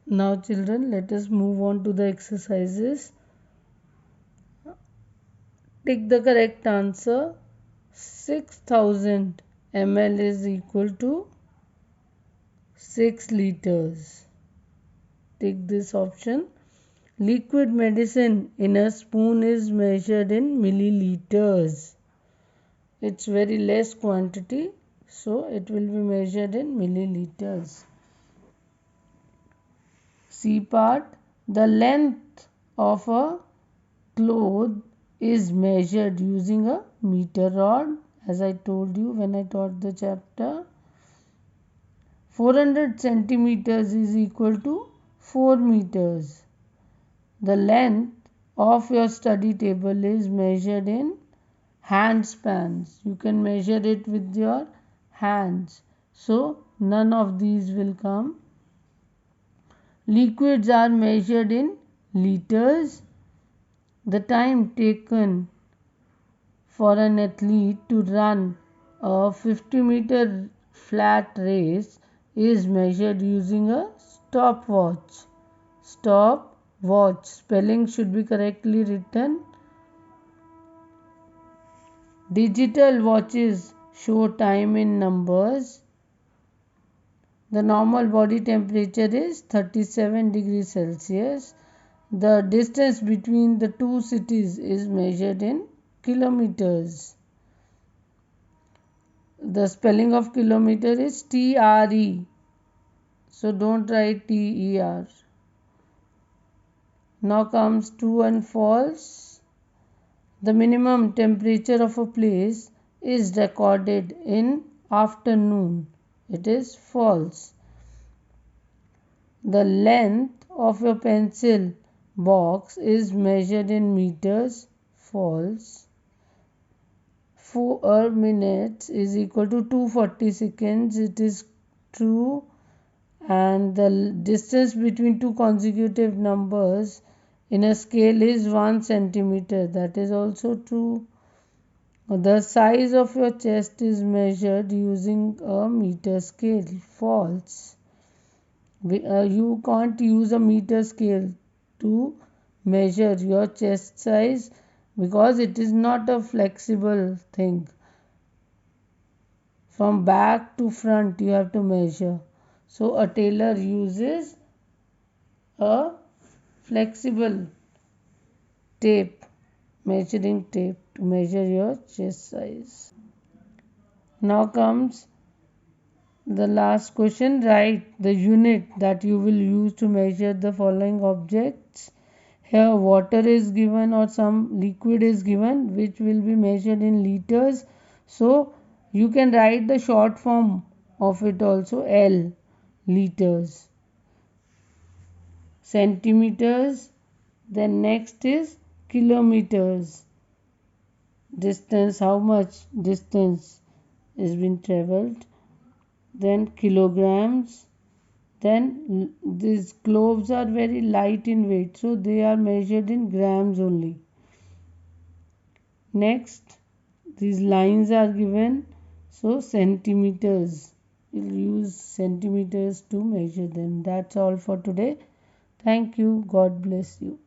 Now children, let us move on to the exercises. Take the correct answer. 6000 ml is equal to 6 liters. Take this option. Liquid medicine in a spoon is measured in milliliters. It's very less quantity, so it will be measured in milliliters. C part. The length of a cloth is measured using a meter rod, as I told you when I taught the chapter. 400 centimeters is equal to 4 meters. The length of your study table is measured in hand spans. You can measure it with your hands. So none of these will come. Liquids are measured in liters. The time taken for an athlete to run a 50-meter flat race is measured using a stopwatch. Stopwatch. Spelling should be correctly written. Digital watches show time in numbers. The normal body temperature is 37 degrees Celsius. The distance between the two cities is measured in kilometers. The spelling of kilometer is TRE. So don't write TER. Now comes true and false. The minimum temperature of a place is recorded in afternoon. It is false. The length of your pencil box is measured in meters. False. 4 minutes is equal to 240 seconds. It is true. And the distance between two consecutive numbers in a scale is 1 centimeter. That is also true. The size of your chest is measured using a meter scale. False. You can't use a meter scale to measure your chest size because it is not a flexible thing. From back to front you have to measure. So a tailor uses a flexible tape, measuring tape, to measure your chest size. Now comes the last question. Write the unit that you will use to measure the following objects. Here water is given or some liquid is given which will be measured in liters. So you can write the short form of it also, L, liters. Centimeters. Then next is kilometers. Distance, how much distance has been traveled. Then kilograms. Then these globes are very light in weight, so they are measured in grams only. Next, these lines are given, so centimeters. We'll use centimeters to measure them. That's all for today. Thank you. God bless you.